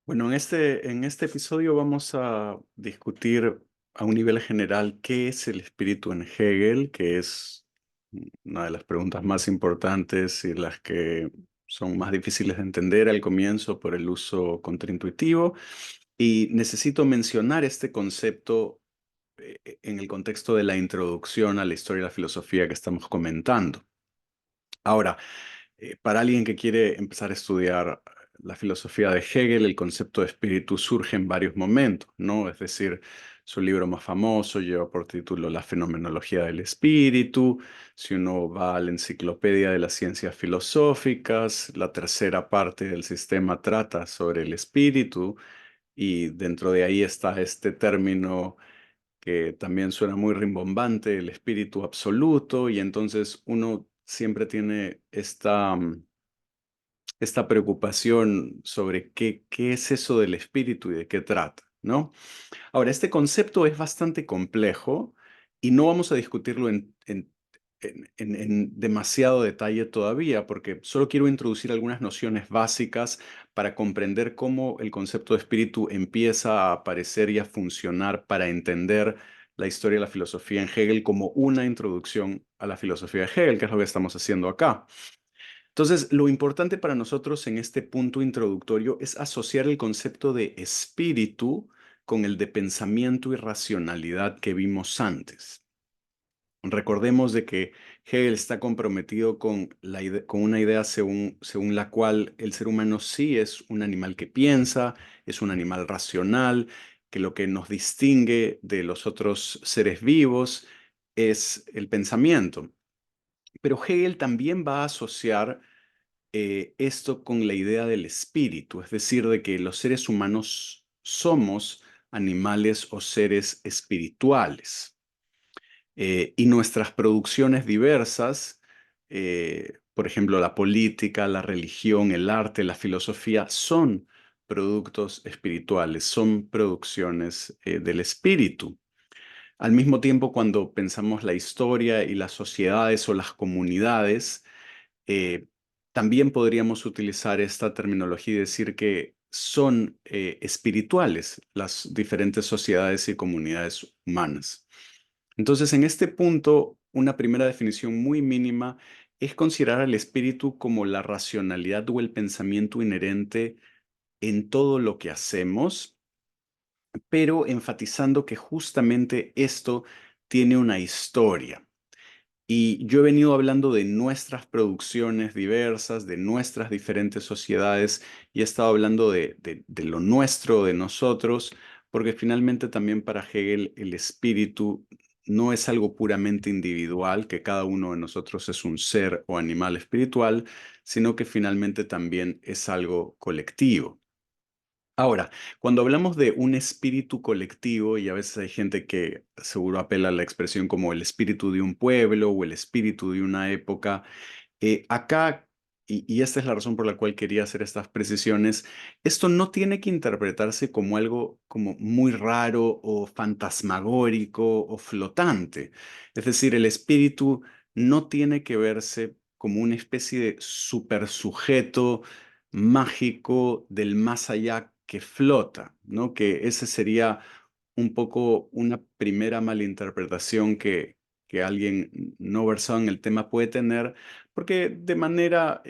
Bueno, en este episodio vamos a discutir a un nivel general qué es el espíritu en Hegel, que es una de las preguntas más importantes y las que son más difíciles de entender al comienzo por el uso contraintuitivo. Y necesito mencionar este concepto en el contexto de la introducción a la historia de la filosofía que estamos comentando. Ahora, para alguien que quiere empezar a estudiar la filosofía de Hegel, el concepto de espíritu surge en varios momentos, ¿no? Es decir, su libro más famoso lleva por título La fenomenología del espíritu. Si uno va a la Enciclopedia de las Ciencias Filosóficas, la tercera parte del sistema trata sobre el espíritu y dentro de ahí está este término que también suena muy rimbombante, el espíritu absoluto, y entonces uno siempre tiene esta preocupación sobre qué es eso del espíritu y de qué trata, ¿no? Ahora, este concepto es bastante complejo y no vamos a discutirlo en demasiado detalle todavía, porque solo quiero introducir algunas nociones básicas para comprender cómo el concepto de espíritu empieza a aparecer y a funcionar para entender la historia de la filosofía en Hegel como una introducción a la filosofía de Hegel, que es lo que estamos haciendo acá. Entonces, lo importante para nosotros en este punto introductorio es asociar el concepto de espíritu con el de pensamiento y racionalidad que vimos antes. Recordemos de que Hegel está comprometido con, con una idea según la cual el ser humano sí es un animal que piensa, es un animal racional, que lo que nos distingue de los otros seres vivos es el pensamiento. Pero Hegel también va a asociar esto con la idea del espíritu, es decir, de que los seres humanos somos animales o seres espirituales. Y nuestras producciones diversas, por ejemplo, la política, la religión, el arte, la filosofía, son productos espirituales, son producciones del espíritu. Al mismo tiempo, cuando pensamos la historia y las sociedades o las comunidades, eh, también podríamos utilizar esta terminología y decir que son espirituales las diferentes sociedades y comunidades humanas. Entonces, en este punto, una primera definición muy mínima es considerar al espíritu como la racionalidad o el pensamiento inherente en todo lo que hacemos, pero enfatizando que justamente esto tiene una historia. Y yo he venido hablando de nuestras producciones diversas, de nuestras diferentes sociedades, y he estado hablando de lo nuestro, de nosotros, porque finalmente también para Hegel el espíritu no es algo puramente individual, que cada uno de nosotros es un ser o animal espiritual, sino que finalmente también es algo colectivo. Ahora, cuando hablamos de un espíritu colectivo, y a veces hay gente que seguro apela a la expresión como el espíritu de un pueblo o el espíritu de una época, acá, y esta es la razón por la cual quería hacer estas precisiones, esto no tiene que interpretarse como algo como muy raro o fantasmagórico o flotante. Es decir, el espíritu no tiene que verse como una especie de supersujeto mágico del más allá que flota, ¿no? Que ese sería un poco una primera malinterpretación que alguien no versado en el tema puede tener, porque de manera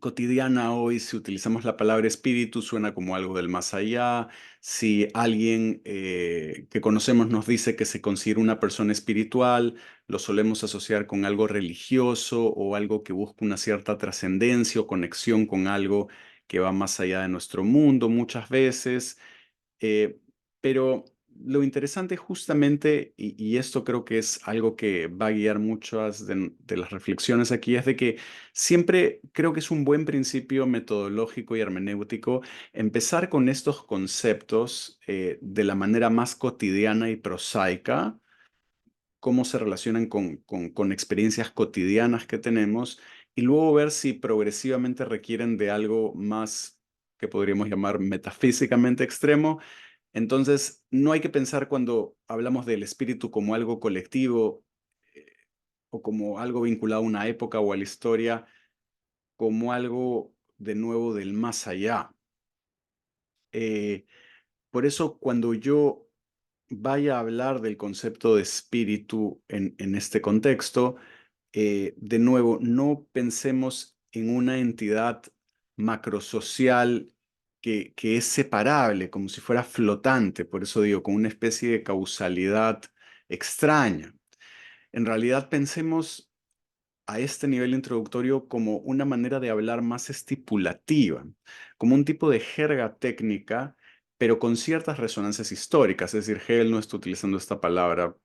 cotidiana hoy, si utilizamos la palabra espíritu, suena como algo del más allá. Si alguien que conocemos nos dice que se considera una persona espiritual, lo solemos asociar con algo religioso o algo que busca una cierta trascendencia o conexión con algo que va más allá de nuestro mundo muchas veces. Eh, pero lo interesante justamente, y esto creo que es algo que va a guiar muchas de las reflexiones aquí, es de que siempre creo que es un buen principio metodológico y hermenéutico empezar con estos conceptos de la manera más cotidiana y prosaica, cómo se relacionan con experiencias cotidianas que tenemos, y luego ver si progresivamente requieren de algo más que podríamos llamar metafísicamente extremo. Entonces, no hay que pensar cuando hablamos del espíritu como algo colectivo eh, o como algo vinculado a una época o a la historia, como algo de nuevo del más allá. por eso cuando yo vaya a hablar del concepto de espíritu en este contexto, de nuevo, no pensemos en una entidad macrosocial que es separable, como si fuera flotante, por eso digo, con una especie de causalidad extraña. En realidad pensemos a este nivel introductorio como una manera de hablar más estipulativa, como un tipo de jerga técnica, pero con ciertas resonancias históricas. Es decir, Hegel no está utilizando esta palabra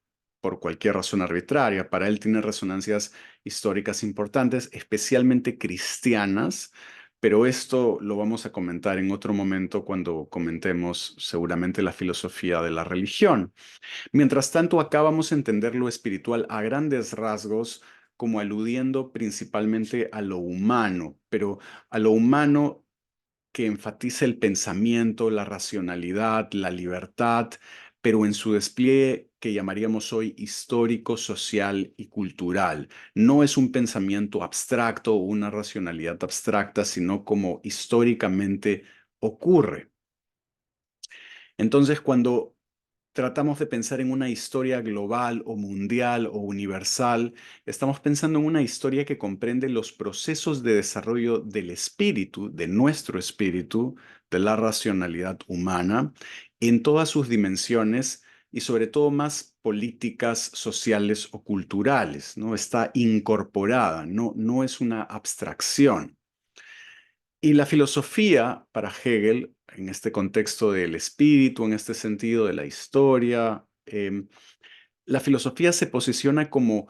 por cualquier razón arbitraria. Para él tiene resonancias históricas importantes, especialmente cristianas, pero esto lo vamos a comentar en otro momento cuando comentemos seguramente la filosofía de la religión. Mientras tanto, acá vamos a entender lo espiritual a grandes rasgos como aludiendo principalmente a lo humano, pero a lo humano que enfatiza el pensamiento, la racionalidad, la libertad, pero en su despliegue que llamaríamos hoy histórico, social y cultural. No es un pensamiento abstracto o una racionalidad abstracta, sino como históricamente ocurre. Entonces, cuando tratamos de pensar en una historia global o mundial o universal, estamos pensando en una historia que comprende los procesos de desarrollo del espíritu, de nuestro espíritu, de la racionalidad humana, en todas sus dimensiones y sobre todo más políticas, sociales o culturales, ¿no? Está incorporada, no es una abstracción. Y la filosofía para Hegel, en este contexto del espíritu, en este sentido de la historia, la filosofía se posiciona como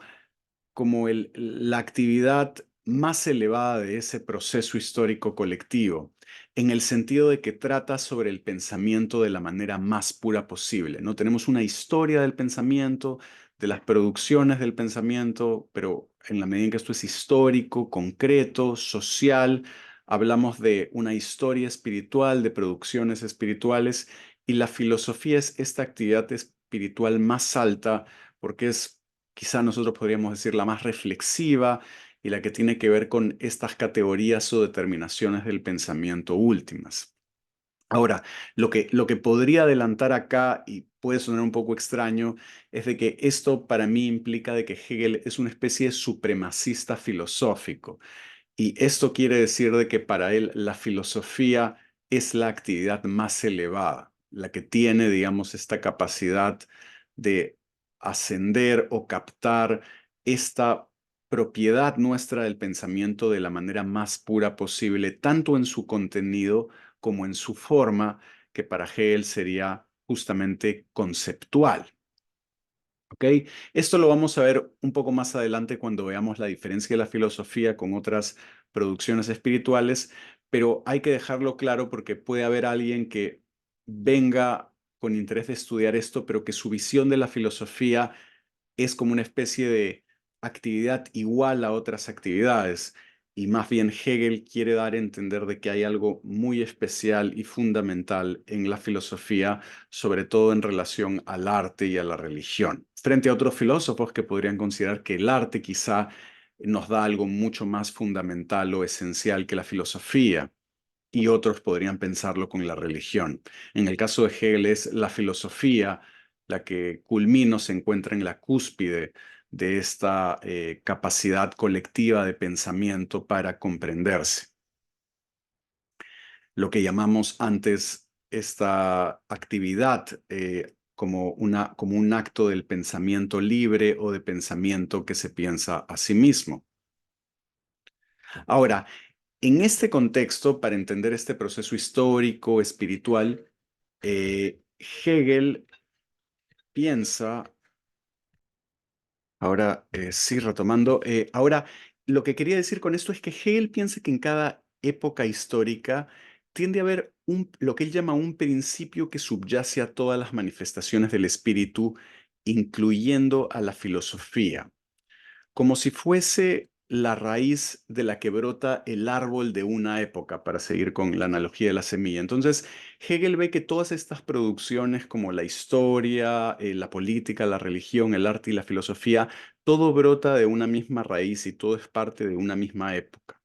la actividad más elevada de ese proceso histórico colectivo, en el sentido de que trata sobre el pensamiento de la manera más pura posible. No tenemos una historia del pensamiento, de las producciones del pensamiento, pero en la medida en que esto es histórico, concreto, social, hablamos de una historia espiritual, de producciones espirituales, y la filosofía es esta actividad espiritual más alta porque es, quizá nosotros podríamos decir, la más reflexiva y la que tiene que ver con estas categorías o determinaciones del pensamiento últimas. Ahora, lo que podría adelantar acá, y puede sonar un poco extraño, es de que esto para mí implica de que Hegel es una especie de supremacista filosófico. Y esto quiere decir de que para él la filosofía es la actividad más elevada, la que tiene, digamos, esta capacidad de ascender o captar esta propiedad nuestra del pensamiento de la manera más pura posible, tanto en su contenido como en su forma, que para Hegel sería justamente conceptual. ¿Ok? Esto lo vamos a ver un poco más adelante cuando veamos la diferencia de la filosofía con otras producciones espirituales, pero hay que dejarlo claro porque puede haber alguien que venga con interés de estudiar esto, pero que su visión de la filosofía es como una especie de actividad igual a otras actividades. Y más bien Hegel quiere dar a entender de que hay algo muy especial y fundamental en la filosofía, sobre todo en relación al arte y a la religión. Frente a otros filósofos que podrían considerar que el arte quizá nos da algo mucho más fundamental o esencial que la filosofía, y otros podrían pensarlo con la religión. En el caso de Hegel es la filosofía la que culmina, se encuentra en la cúspide de esta capacidad colectiva de pensamiento para comprenderse. Lo que llamamos antes esta actividad como un acto del pensamiento libre o de pensamiento que se piensa a sí mismo. Ahora, en este contexto, para entender este proceso histórico, espiritual, Hegel piensa, ahora sí, retomando, ahora lo que quería decir con esto es que Hegel piensa que en cada época histórica tiende a haber lo que él llama un principio que subyace a todas las manifestaciones del espíritu, incluyendo a la filosofía, como si fuese la raíz de la que brota el árbol de una época, para seguir con la analogía de la semilla. Entonces, Hegel ve que todas estas producciones como la historia, la política, la religión, el arte y la filosofía, todo brota de una misma raíz y todo es parte de una misma época.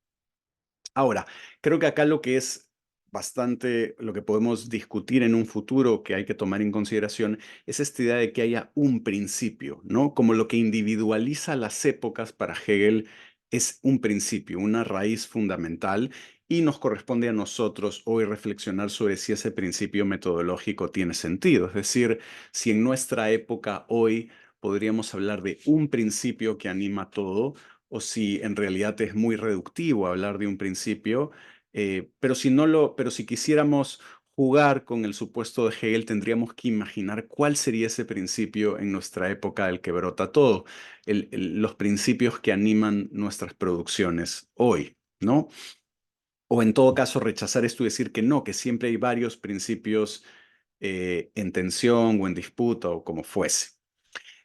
Ahora, creo que acá lo que es bastante, lo que podemos discutir en un futuro que hay que tomar en consideración, es esta idea de que haya un principio, ¿no? Como lo que individualiza las épocas para Hegel es un principio, una raíz fundamental, y nos corresponde a nosotros hoy reflexionar sobre si ese principio metodológico tiene sentido. Es decir, si en nuestra época hoy podríamos hablar de un principio que anima todo, o si en realidad es muy reductivo hablar de un principio, pero si quisiéramos jugar con el supuesto de Hegel, tendríamos que imaginar cuál sería ese principio en nuestra época del que brota todo, los principios que animan nuestras producciones hoy, ¿no? O en todo caso rechazar esto y decir que no, que siempre hay varios principios en tensión o en disputa o como fuese.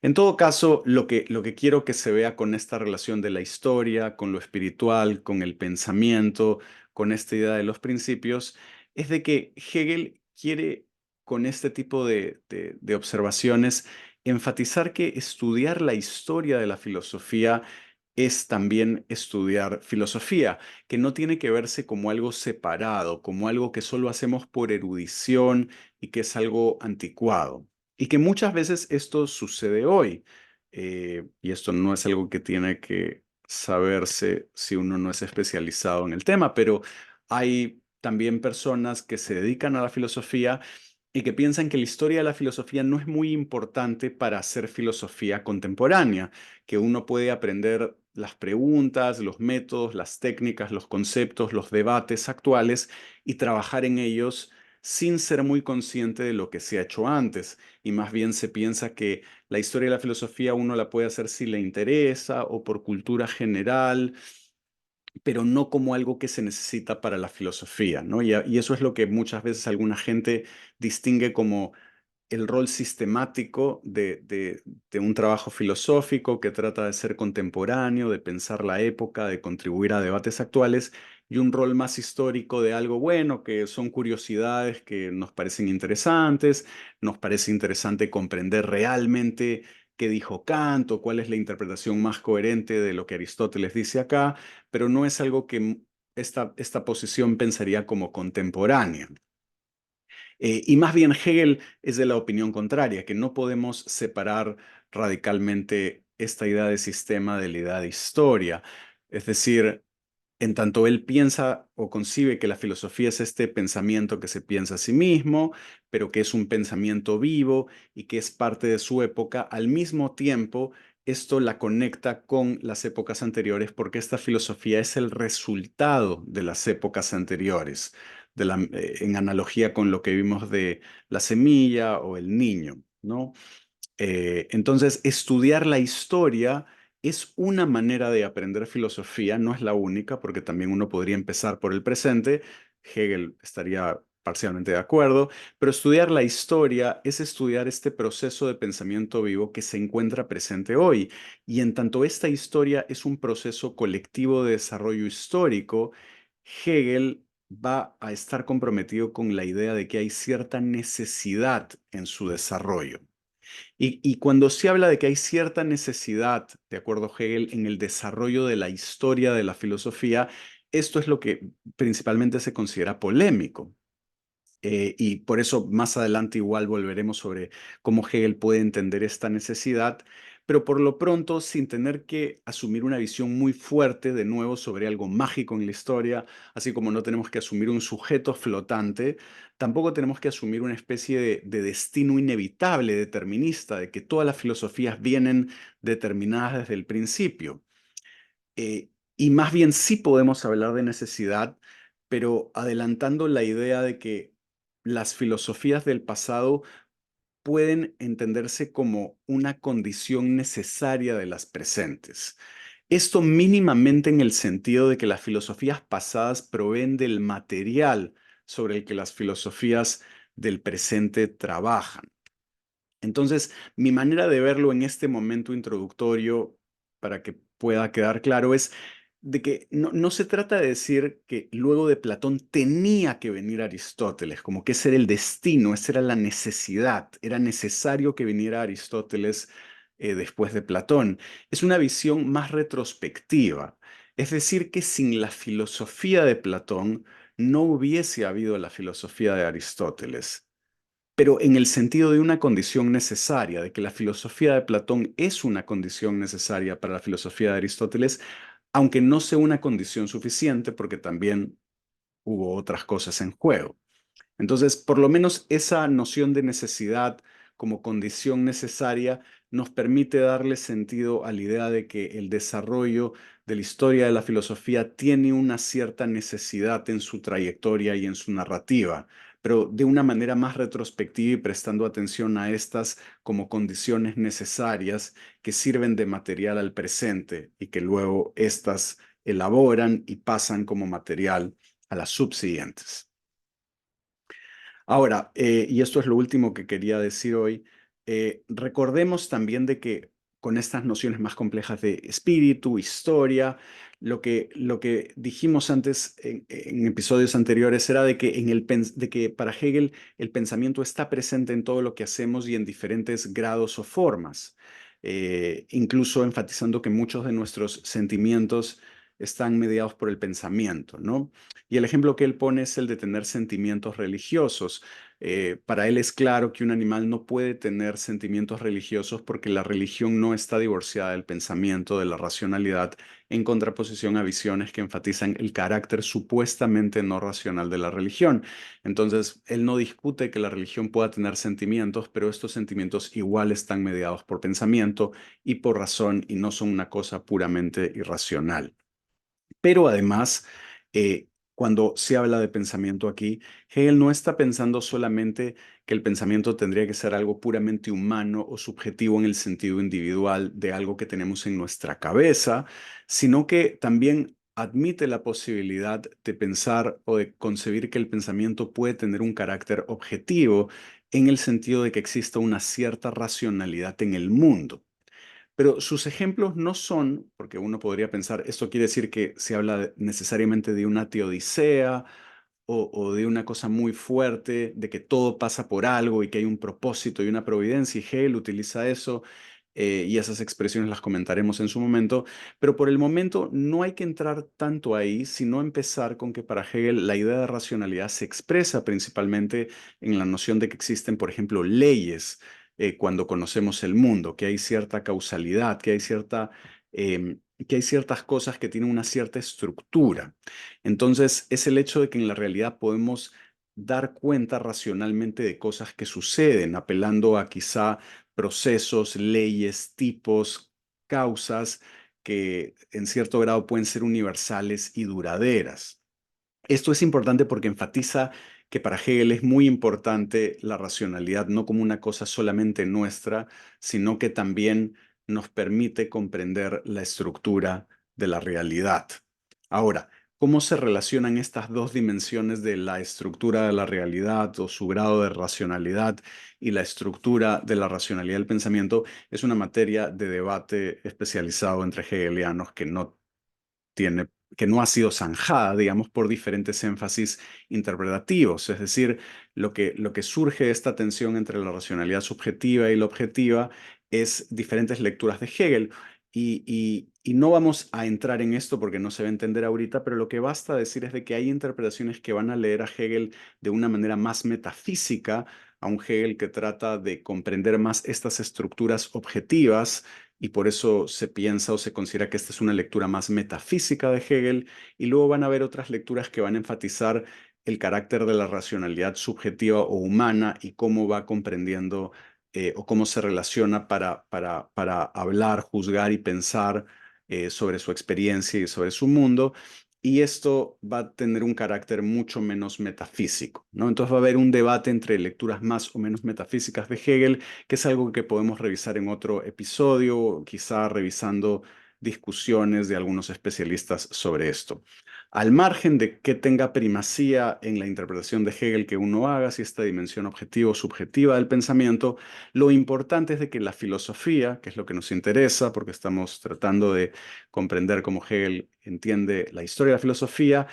En todo caso, lo que quiero que se vea con esta relación de la historia, con lo espiritual, con el pensamiento, con esta idea de los principios, es de que Hegel quiere, con este tipo de observaciones, enfatizar que estudiar la historia de la filosofía es también estudiar filosofía, que no tiene que verse como algo separado, como algo que solo hacemos por erudición y que es algo anticuado. Y que muchas veces esto sucede hoy. Y esto no es algo que tiene que saberse si uno no es especializado en el tema, pero hay también personas que se dedican a la filosofía y que piensan que la historia de la filosofía no es muy importante para hacer filosofía contemporánea, que uno puede aprender las preguntas, los métodos, las técnicas, los conceptos, los debates actuales y trabajar en ellos sin ser muy consciente de lo que se ha hecho antes. Y más bien se piensa que la historia de la filosofía uno la puede hacer si le interesa o por cultura general, pero no como algo que se necesita para la filosofía, ¿no? Y eso es lo que muchas veces alguna gente distingue como el rol sistemático de un trabajo filosófico que trata de ser contemporáneo, de pensar la época, de contribuir a debates actuales, y un rol más histórico de algo bueno, que son curiosidades que nos parecen interesantes, nos parece interesante comprender realmente qué dijo Kant o cuál es la interpretación más coherente de lo que Aristóteles dice acá, pero no es algo que esta posición pensaría como contemporánea. Y más bien Hegel es de la opinión contraria, que no podemos separar radicalmente esta idea de sistema de la idea de historia. Es decir, en tanto él piensa o concibe que la filosofía es este pensamiento que se piensa a sí mismo, pero que es un pensamiento vivo y que es parte de su época, al mismo tiempo esto la conecta con las épocas anteriores porque esta filosofía es el resultado de las épocas anteriores, en analogía con lo que vimos de la semilla o el niño, ¿no? Entonces, estudiar la historia es una manera de aprender filosofía, no es la única, porque también uno podría empezar por el presente. Hegel estaría parcialmente de acuerdo, pero estudiar la historia es estudiar este proceso de pensamiento vivo que se encuentra presente hoy. Y en tanto esta historia es un proceso colectivo de desarrollo histórico, Hegel va a estar comprometido con la idea de que hay cierta necesidad en su desarrollo. Y cuando se habla de que hay cierta necesidad, de acuerdo a Hegel, en el desarrollo de la historia de la filosofía, esto es lo que principalmente se considera polémico. Y por eso más adelante igual volveremos sobre cómo Hegel puede entender esta necesidad, pero por lo pronto sin tener que asumir una visión muy fuerte de nuevo sobre algo mágico en la historia, así como no tenemos que asumir un sujeto flotante, tampoco tenemos que asumir una especie de destino inevitable, determinista, de que todas las filosofías vienen determinadas desde el principio. Y más bien sí podemos hablar de necesidad, pero adelantando la idea de que las filosofías del pasado pueden entenderse como una condición necesaria de las presentes. Esto mínimamente en el sentido de que las filosofías pasadas proveen del material sobre el que las filosofías del presente trabajan. Entonces, mi manera de verlo en este momento introductorio, para que pueda quedar claro, es de que no se trata de decir que luego de Platón tenía que venir Aristóteles, como que ese era el destino, esa era la necesidad, era necesario que viniera Aristóteles después de Platón. Es una visión más retrospectiva, es decir, que sin la filosofía de Platón no hubiese habido la filosofía de Aristóteles, pero en el sentido de una condición necesaria, de que la filosofía de Platón es una condición necesaria para la filosofía de Aristóteles, aunque no sea una condición suficiente, porque también hubo otras cosas en juego. Entonces, por lo menos esa noción de necesidad como condición necesaria nos permite darle sentido a la idea de que el desarrollo de la historia de la filosofía tiene una cierta necesidad en su trayectoria y en su narrativa, pero de una manera más retrospectiva y prestando atención a estas como condiciones necesarias que sirven de material al presente y que luego éstas elaboran y pasan como material a las subsiguientes. Ahora, y esto es lo último que quería decir hoy, recordemos también de que con estas nociones más complejas de espíritu, historia, lo que dijimos antes en episodios anteriores era de que, de que para Hegel el pensamiento está presente en todo lo que hacemos y en diferentes grados o formas, incluso enfatizando que muchos de nuestros sentimientos están mediados por el pensamiento, ¿no? Y el ejemplo que él pone es el de tener sentimientos religiosos. Para él es claro que un animal no puede tener sentimientos religiosos porque la religión no está divorciada del pensamiento, de la racionalidad, en contraposición a visiones que enfatizan el carácter supuestamente no racional de la religión. Entonces, él no discute que la religión pueda tener sentimientos, pero estos sentimientos igual están mediados por pensamiento y por razón y no son una cosa puramente irracional. Pero además, cuando se habla de pensamiento aquí, Hegel no está pensando solamente que el pensamiento tendría que ser algo puramente humano o subjetivo en el sentido individual de algo que tenemos en nuestra cabeza, sino que también admite la posibilidad de pensar o de concebir que el pensamiento puede tener un carácter objetivo en el sentido de que exista una cierta racionalidad en el mundo. Pero sus ejemplos no son, porque uno podría pensar, esto quiere decir que se habla necesariamente de una teodicea o de una cosa muy fuerte, de que todo pasa por algo y que hay un propósito y una providencia, y Hegel utiliza eso, y esas expresiones las comentaremos en su momento, pero por el momento no hay que entrar tanto ahí, sino empezar con que para Hegel la idea de racionalidad se expresa principalmente en la noción de que existen, por ejemplo, leyes cuando conocemos el mundo, que hay cierta causalidad, que hay ciertas cosas que tienen una cierta estructura. Entonces, es el hecho de que en la realidad podemos dar cuenta racionalmente de cosas que suceden, apelando a quizá procesos, leyes, tipos, causas que en cierto grado pueden ser universales y duraderas. Esto es importante porque enfatiza que para Hegel es muy importante la racionalidad, no como una cosa solamente nuestra, sino que también nos permite comprender la estructura de la realidad. Ahora, ¿cómo se relacionan estas dos dimensiones de la estructura de la realidad o su grado de racionalidad y la estructura de la racionalidad del pensamiento? Es una materia de debate especializado entre hegelianos tiene, que no ha sido zanjada, digamos, por diferentes énfasis interpretativos. Es decir, lo que surge de esta tensión entre la racionalidad subjetiva y la objetiva es diferentes lecturas de Hegel. Y no vamos a entrar en esto porque no se va a entender ahorita, pero lo que basta decir es de que hay interpretaciones que van a leer a Hegel de una manera más metafísica, a un Hegel que trata de comprender más estas estructuras objetivas y por eso se piensa o se considera que esta es una lectura más metafísica de Hegel, y luego van a haber otras lecturas que van a enfatizar el carácter de la racionalidad subjetiva o humana y cómo va comprendiendo o cómo se relaciona para hablar, juzgar y pensar sobre su experiencia y sobre su mundo. Y esto va a tener un carácter mucho menos metafísico, ¿no? Entonces va a haber un debate entre lecturas más o menos metafísicas de Hegel, que es algo que podemos revisar en otro episodio, quizá revisando discusiones de algunos especialistas sobre esto. Al margen de que tenga primacía en la interpretación de Hegel que uno haga, si esta dimensión objetiva o subjetiva del pensamiento, lo importante es de que la filosofía, que es lo que nos interesa, porque estamos tratando de comprender cómo Hegel entiende la filosofía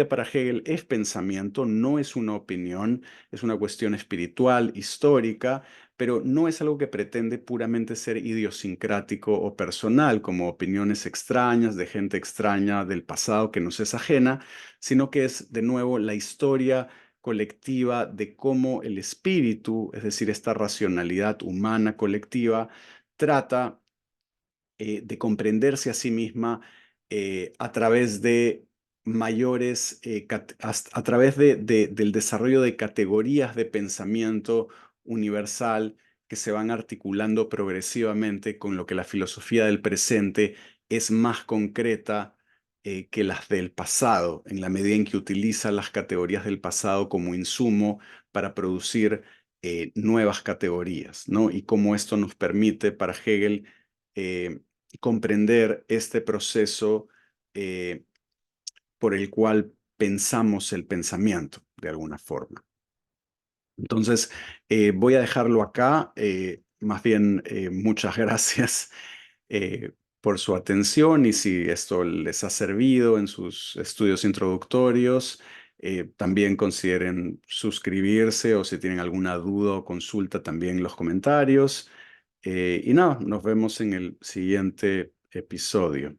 para Hegel es pensamiento, no es una opinión, es una cuestión espiritual, histórica, pero no es algo que pretende puramente ser idiosincrático o personal, como opiniones extrañas de gente extraña del pasado que nos es ajena, sino que es de nuevo la historia colectiva de cómo el espíritu, es decir, esta racionalidad humana colectiva, trata de comprenderse a sí misma a través de mayores, a través del desarrollo de categorías de pensamiento universal que se van articulando progresivamente con lo que la filosofía del presente es más concreta que las del pasado, en la medida en que utiliza las categorías del pasado como insumo para producir nuevas categorías, ¿no? Y cómo esto nos permite, para Hegel, eh, comprender este proceso eh, por el cual pensamos el pensamiento, de alguna forma. Entonces, voy a dejarlo acá. Más bien, muchas gracias por su atención y si esto les ha servido en sus estudios introductorios, también consideren suscribirse o si tienen alguna duda o consulta, también los comentarios. Y nada, nos vemos en el siguiente episodio.